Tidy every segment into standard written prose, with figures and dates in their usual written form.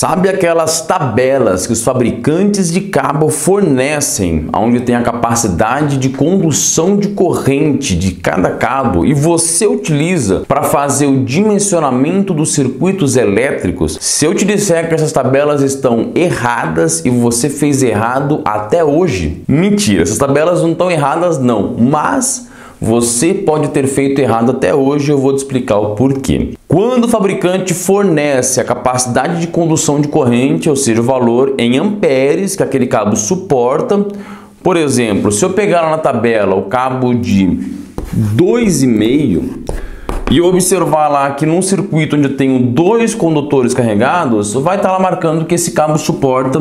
Sabe aquelas tabelas que os fabricantes de cabo fornecem, onde tem a capacidade de condução de corrente de cada cabo e você utiliza para fazer o dimensionamento dos circuitos elétricos? Se eu te disser que essas tabelas estão erradas e você fez errado até hoje, mentira, essas tabelas não estão erradas não, mas você pode ter feito errado até hoje, eu vou te explicar o porquê. Quando o fabricante fornece a capacidade de condução de corrente, ou seja, o valor em amperes que aquele cabo suporta, por exemplo, se eu pegar lá na tabela o cabo de 2,5 e eu observar lá que num circuito onde eu tenho 2 condutores carregados, vai estar lá marcando que esse cabo suporta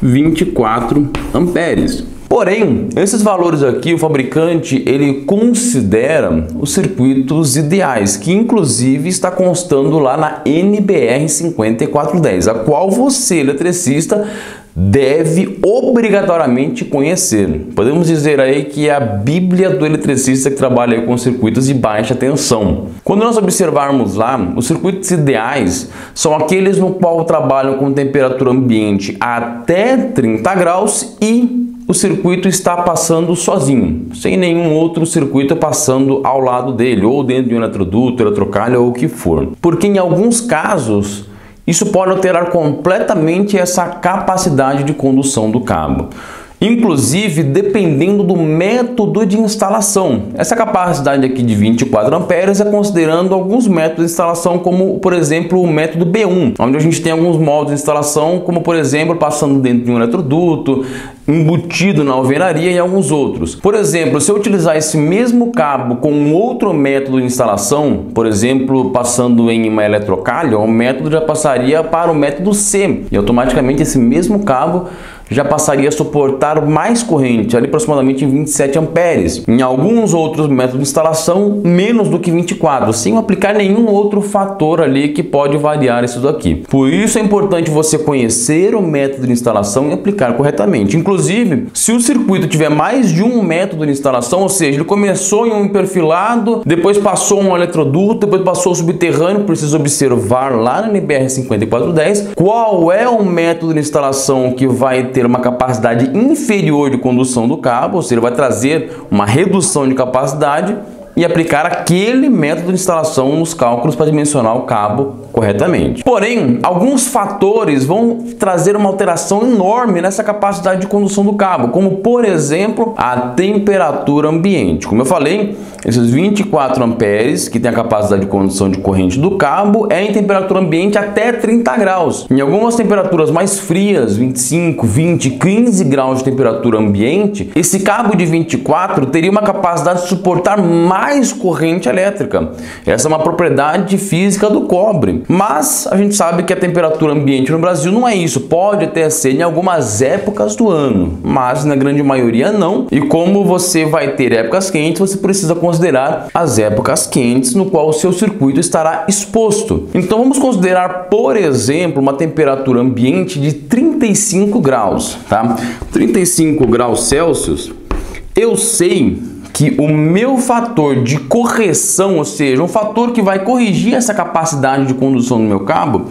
24 amperes. Porém, esses valores aqui, o fabricante, ele considera os circuitos ideais, que inclusive está constando lá na NBR 5410, a qual você, eletricista, deve obrigatoriamente conhecer. Podemos dizer aí que é a bíblia do eletricista que trabalha com circuitos de baixa tensão. Quando nós observarmos lá, os circuitos ideais são aqueles no qual trabalham com temperatura ambiente até 30 graus e o circuito está passando sozinho, sem nenhum outro circuito passando ao lado dele, ou dentro de um eletroduto, eletrocalha ou o que for. Porque em alguns casos, isso pode alterar completamente essa capacidade de condução do cabo. Inclusive, dependendo do método de instalação. Essa capacidade aqui de 24 amperes é considerando alguns métodos de instalação, como, por exemplo, o método B1, onde a gente tem alguns modos de instalação, como, por exemplo, passando dentro de um eletroduto, embutido na alvenaria e alguns outros. Por exemplo, se eu utilizar esse mesmo cabo com um outro método de instalação, por exemplo, passando em uma eletrocalha, o método já passaria para o método C, e automaticamente esse mesmo cabo já passaria a suportar mais corrente, ali aproximadamente 27 amperes. Em alguns outros métodos de instalação, menos do que 24, sem aplicar nenhum outro fator ali que pode variar isso daqui. Por isso é importante você conhecer o método de instalação e aplicar corretamente. Inclusive, se o circuito tiver mais de um método de instalação, ou seja, ele começou em um perfilado, depois passou um eletroduto, depois passou o subterrâneo, precisa observar lá na NBR 5410 qual é o método de instalação que vai ter uma capacidade inferior de condução do cabo, ou seja, vai trazer uma redução de capacidade e aplicar aquele método de instalação nos cálculos para dimensionar o cabo corretamente. Porém, alguns fatores vão trazer uma alteração enorme nessa capacidade de condução do cabo, como por exemplo, a temperatura ambiente. Como eu falei, esses 24 amperes que tem a capacidade de condução de corrente do cabo é em temperatura ambiente até 30 graus. Em algumas temperaturas mais frias, 25, 20, 15 graus de temperatura ambiente, esse cabo de 24 teria uma capacidade de suportar mais corrente elétrica. Essa é uma propriedade física do cobre. Mas a gente sabe que a temperatura ambiente no Brasil não é isso. Pode até ser em algumas épocas do ano, mas na grande maioria não. E como você vai ter épocas quentes, você precisa considerar as épocas quentes no qual o seu circuito estará exposto. Então vamos considerar, por exemplo, uma temperatura ambiente de 35 graus, tá? 35 graus Celsius, eu sei que o meu fator de correção, ou seja, um fator que vai corrigir essa capacidade de condução do meu cabo,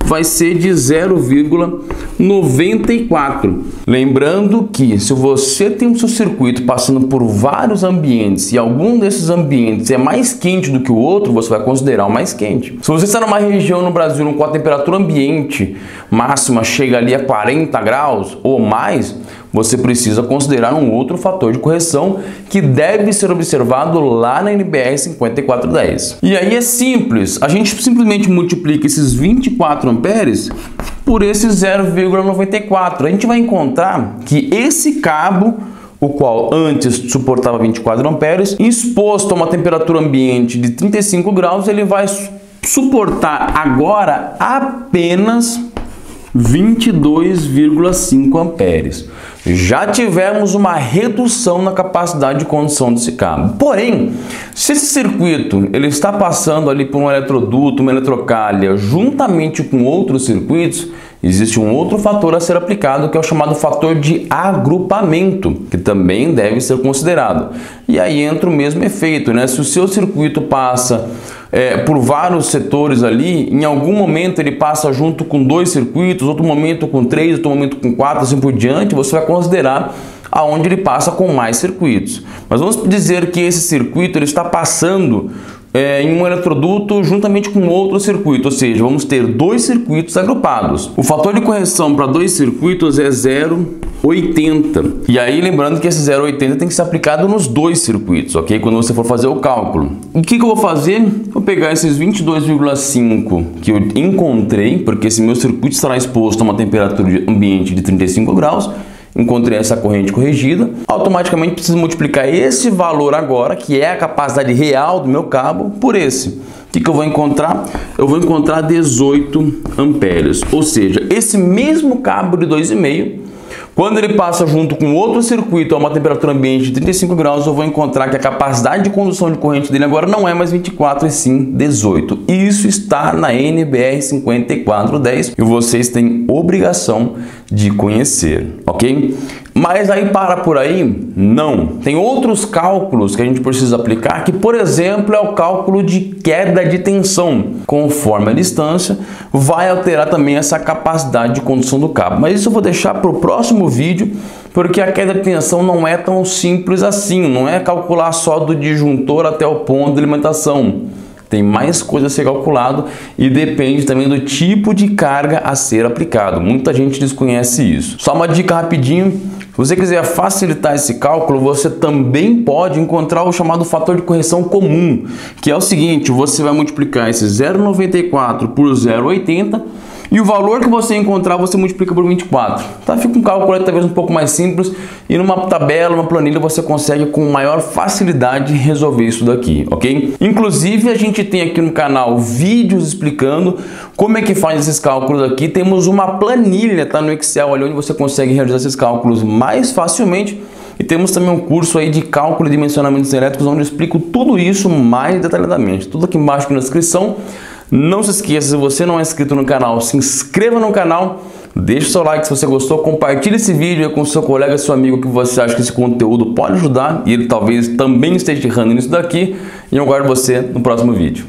vai ser de 0,94. Lembrando que se você tem o seu circuito passando por vários ambientes e algum desses ambientes é mais quente do que o outro, você vai considerar o mais quente. Se você está numa região no Brasil no qual a temperatura ambiente máxima chega ali a 40 graus ou mais, você precisa considerar um outro fator de correção que deve ser observado lá na NBR 5410. E aí é simples, a gente simplesmente multiplica esses 24 amperes por esse 0,94. A gente vai encontrar que esse cabo, o qual antes suportava 24 amperes, exposto a uma temperatura ambiente de 35 graus, ele vai suportar agora apenas 22,5 amperes. Já tivemos uma redução na capacidade de condução desse cabo. Porém, se esse circuito ele está passando ali por um eletroduto, uma eletrocalha, juntamente com outros circuitos, existe um outro fator a ser aplicado, que é o chamado fator de agrupamento, que também deve ser considerado. E aí entra o mesmo efeito, né? Se o seu circuito passa por vários setores ali, em algum momento ele passa junto com 2 circuitos, outro momento com 3, outro momento com 4, assim por diante, você vai considerar aonde ele passa com mais circuitos. Mas vamos dizer que esse circuito ele está passando em um eletroduto juntamente com outro circuito, ou seja, vamos ter 2 circuitos agrupados. O fator de correção para 2 circuitos é 0,80. E aí lembrando que esse 0,80 tem que ser aplicado nos 2 circuitos, ok? Quando você for fazer o cálculo. O que eu vou fazer? Vou pegar esses 22,5 que eu encontrei, porque esse meu circuito estará exposto a uma temperatura ambiente de 35 graus. Encontrei essa corrente corrigida, automaticamente preciso multiplicar esse valor agora, que é a capacidade real do meu cabo, por esse. O que eu vou encontrar? Eu vou encontrar 18 amperes, ou seja, esse mesmo cabo de 2,5, quando ele passa junto com outro circuito a uma temperatura ambiente de 35 graus, eu vou encontrar que a capacidade de condução de corrente dele agora não é mais 24 e sim 18. Isso está na NBR 5410 e vocês têm obrigação de conhecer, ok? Mas aí para por aí? Não. Tem outros cálculos que a gente precisa aplicar, que por exemplo é o cálculo de queda de tensão. Conforme a distância, vai alterar também essa capacidade de condução do cabo. Mas isso eu vou deixar para o próximo vídeo, porque a queda de tensão não é tão simples assim. Não é calcular só do disjuntor até o ponto de alimentação. Tem mais coisa a ser calculado e depende também do tipo de carga a ser aplicado. Muita gente desconhece isso. Só uma dica rapidinho. Se você quiser facilitar esse cálculo, você também pode encontrar o chamado fator de correção comum, que é o seguinte: você vai multiplicar esse 0,94 por 0,80 e o valor que você encontrar você multiplica por 24. Tá? Fica um cálculo talvez um pouco mais simples e numa tabela, uma planilha você consegue com maior facilidade resolver isso daqui, ok? Inclusive a gente tem aqui no canal vídeos explicando como é que faz esses cálculos aqui. Temos uma planilha, tá, no Excel ali onde você consegue realizar esses cálculos mais facilmente. E temos também um curso aí de cálculo e dimensionamentos elétricos onde eu explico tudo isso mais detalhadamente. Tudo aqui embaixo na descrição. Não se esqueça, se você não é inscrito no canal, se inscreva no canal, deixe o seu like se você gostou, compartilhe esse vídeo com seu colega, seu amigo que você acha que esse conteúdo pode ajudar e ele talvez também esteja errando nisso daqui. E eu aguardo você no próximo vídeo.